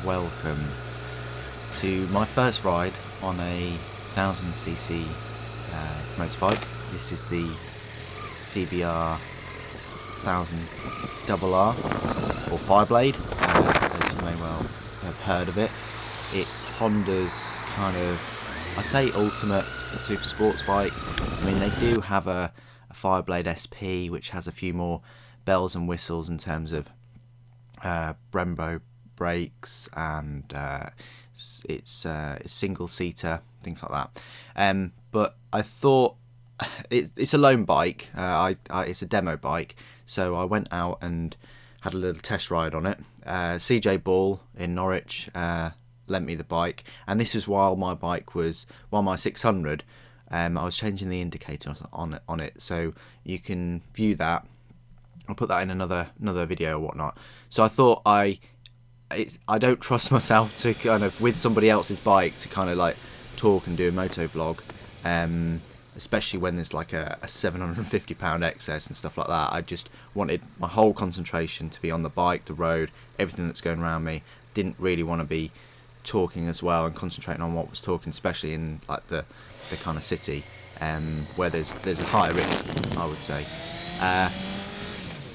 welcome to my first ride on a 1000cc motorbike. This is the CBR 1000RR or Fireblade, as you may well have heard of it. It's Honda's kind of, I'd say, ultimate super sports bike. I mean, they do have a Fireblade SP, which has a few more bells and whistles in terms of Brembo brakes, and it's single seater, things like that. But I thought it's a loan bike. It's a demo bike, so I went out and had a little test ride on it. CJ Ball in Norwich lent me the bike, and this is while my 600. I was changing the indicator on it, so you can view that. I'll put that in another video or whatnot. So I thought I don't trust myself to kind of, with somebody else's bike, to kind of like talk and do a moto vlog, especially when there's like a £750 excess and stuff like that. I just wanted my whole concentration to be on the bike, the road, everything that's going around me. Didn't really want to be talking as well and concentrating on what was talking, especially in like the kind of city, where there's a higher risk, I would say.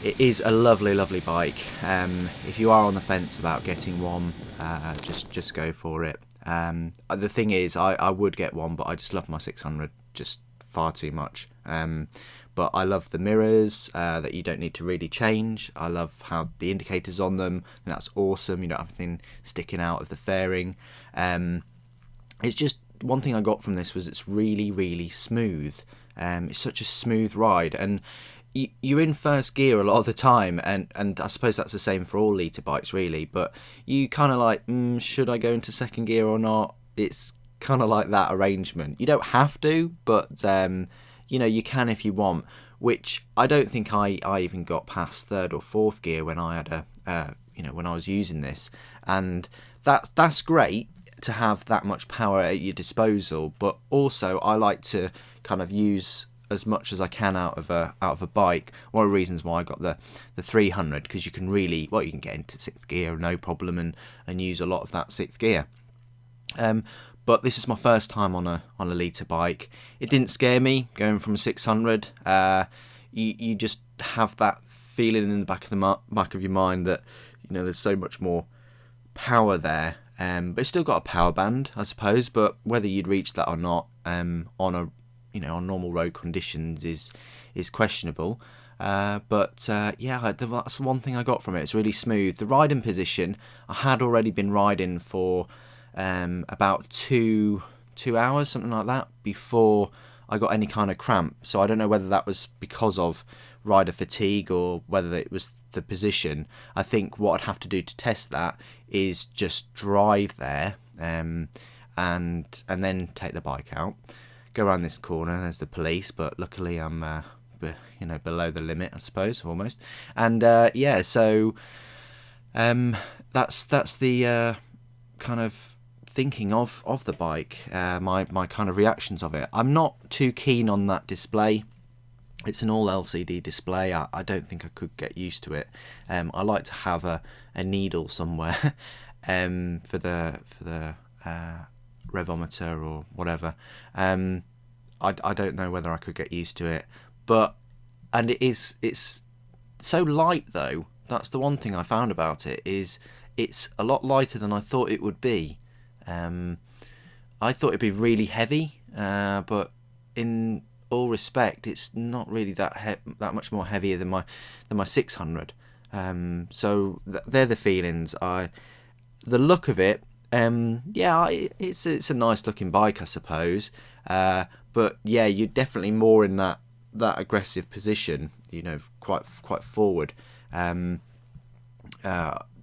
It is a lovely bike. If you are on the fence about getting one, just go for it. The thing is, I would get one, but I just love my 600 just far too much. But I love the mirrors that you don't need to really change. I love how the indicators on them, and that's awesome. You don't have anything sticking out of the fairing. It's just, one thing I got from this was it's really smooth. It's such a smooth ride, and you're in first gear a lot of the time, and I suppose that's the same for all litre bikes really, but you kind of like, should I go into second gear or not? It's kind of like that arrangement. You don't have to, but you know, you can if you want, which I don't think I even got past third or fourth gear when I had when I was using this, and that's great to have that much power at your disposal, but also I like to kind of use as much as I can out of a bike. One of the reasons why I got the 300, because you can really, you can get into sixth gear no problem and use a lot of that sixth gear. But this is my first time on a litre bike. It didn't scare me going from a 600. You just have that feeling in the back of your mind that, you know, there's so much more power there. But it's still got a power band, I suppose. But whether you'd reach that or not on normal road conditions is questionable. But that's one thing I got from it. It's really smooth. The riding position, I had already been riding for about two hours, something like that, before I got any kind of cramp. So I don't know whether that was because of rider fatigue or whether it was the position. I think what I'd have to do to test that is just drive there and then take the bike out, go around this corner. There's the police, but luckily I'm below the limit, I suppose, almost. And so that's the kind of thinking of the bike, my kind of reactions of it. I'm not too keen on that display. It's an all LCD display. I don't think I could get used to it. I like to have a needle somewhere for the revometer or whatever. I don't know whether I could get used to it, and it's so light though. That's the one thing I found about it, is it's a lot lighter than I thought it would be. I thought it'd be really heavy, but in all respect, it's not really that much more heavier than my 600. So they're the feelings. The look of it, it's a nice looking bike, I suppose. But yeah, you're definitely more in that aggressive position, you know, quite forward down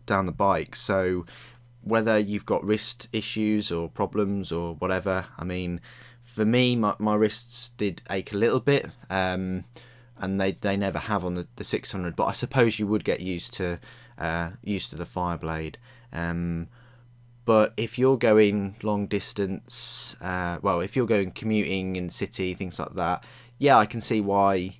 the bike. So whether you've got wrist issues or problems or whatever, I mean, for me, my wrists did ache a little bit, and they never have on the 600. But I suppose you would get used to the Fireblade. But if you're going long distance, if you're going commuting in city, things like that, yeah, I can see why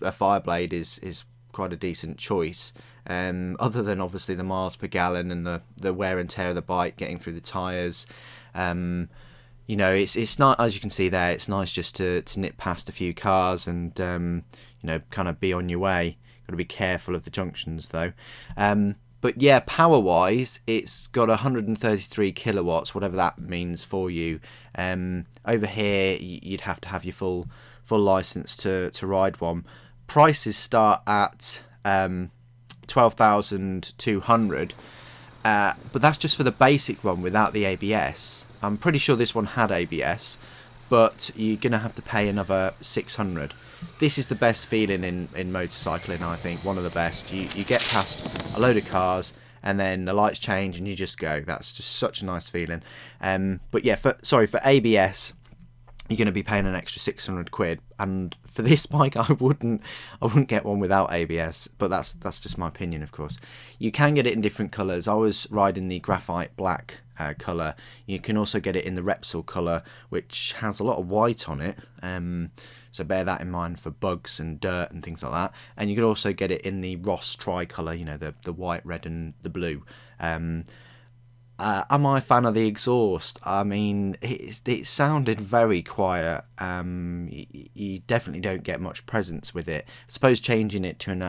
a Fireblade is quite a decent choice. other than obviously the miles per gallon and the wear and tear of the bike getting through the tyres. You know, it's not, as you can see there, it's nice just to nip past a few cars and you know, kind of be on your way. Got to be careful of the junctions though. But yeah, power wise, it's got 133 kilowatts, whatever that means for you. Over here you'd have to have your full license to ride one. Prices start at 12,200, but that's just for the basic one without the ABS. I'm pretty sure this one had ABS, but you're gonna have to pay another 600. This is the best feeling in motorcycling, I think, one of the best. You get past a load of cars and then the lights change and you just go. That's just such a nice feeling. But yeah, for ABS, you're going to be paying an extra 600 quid, and for this bike I wouldn't get one without ABS, but that's just my opinion, of course. You can get it in different colours. I was riding the graphite black colour. You can also get it in the Repsol colour, which has a lot of white on it, so bear that in mind for bugs and dirt and things like that. And you can also get it in the Ross tricolour, you know, the white, red and the blue. Am I a fan of the exhaust? I mean, it sounded very quiet. You definitely don't get much presence with it. I suppose changing it to an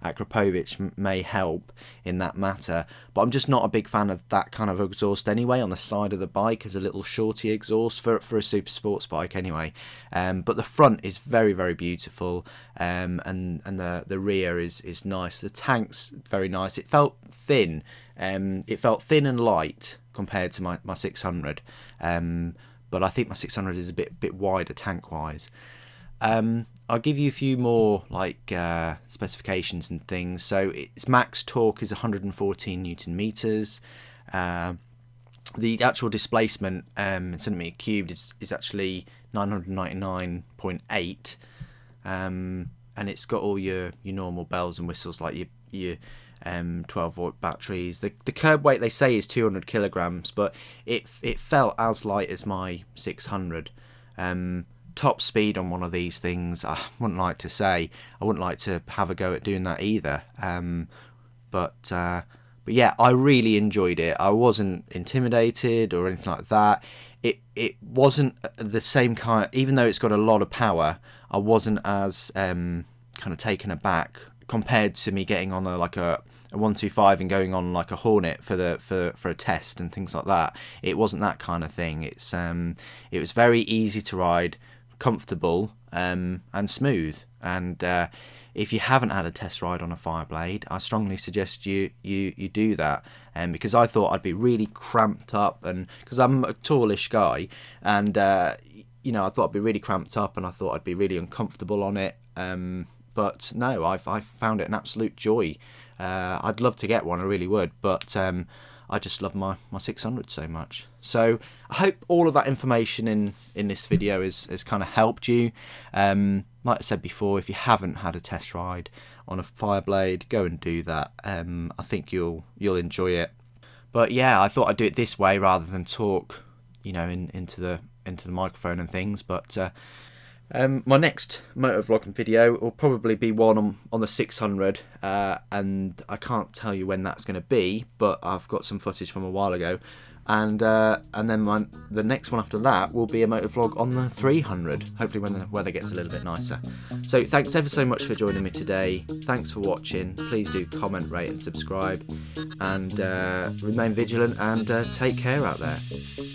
Akrapovic may help in that matter, but I'm just not a big fan of that kind of exhaust anyway on the side of the bike as a little shorty exhaust for a super sports bike anyway. But the front is very, very beautiful, and the rear is nice. The tank's very nice. It felt thin. It felt thin and light compared to my 600, but I think my 600 is a bit wider tank wise. I'll give you a few more like specifications and things. So its max torque is 114 Newton meters. The actual displacement in centimeter cubed is actually 999.8, and it's got all your normal bells and whistles like your 12-volt batteries. The curb weight they say is 200 kilograms, but it felt as light as my 600. Top speed on one of these things, I wouldn't like to say. I wouldn't like to have a go at doing that either. But yeah, I really enjoyed it. I wasn't intimidated or anything like that. It wasn't the same kind. Even though it's got a lot of power, I wasn't as kind of taken aback compared to me getting on a 125 and going on like a Hornet for a test and things like that. It wasn't that kind of thing. It was very easy to ride, comfortable, and smooth. And if you haven't had a test ride on a Fireblade, I strongly suggest you do that. Because I thought I'd be really cramped up, and because I'm a tallish guy, and you know, I thought I'd be really cramped up, and I thought I'd be really uncomfortable on it. But no, I found it an absolute joy. I'd love to get one, I really would, but I just love my 600 so much. So I hope all of that information in this video has kind of helped you. Like I said before, if you haven't had a test ride on a Fireblade, go and do that. I think you'll enjoy it. But yeah, I thought I'd do it this way rather than talk, you know, into the microphone and things. But my next motovlogging video will probably be one on the 600, and I can't tell you when that's going to be, but I've got some footage from a while ago, and then the next one after that will be a motovlog on the 300, hopefully when the weather gets a little bit nicer. So thanks ever so much for joining me today. Thanks for watching. Please do comment, rate and subscribe, and remain vigilant, and take care out there.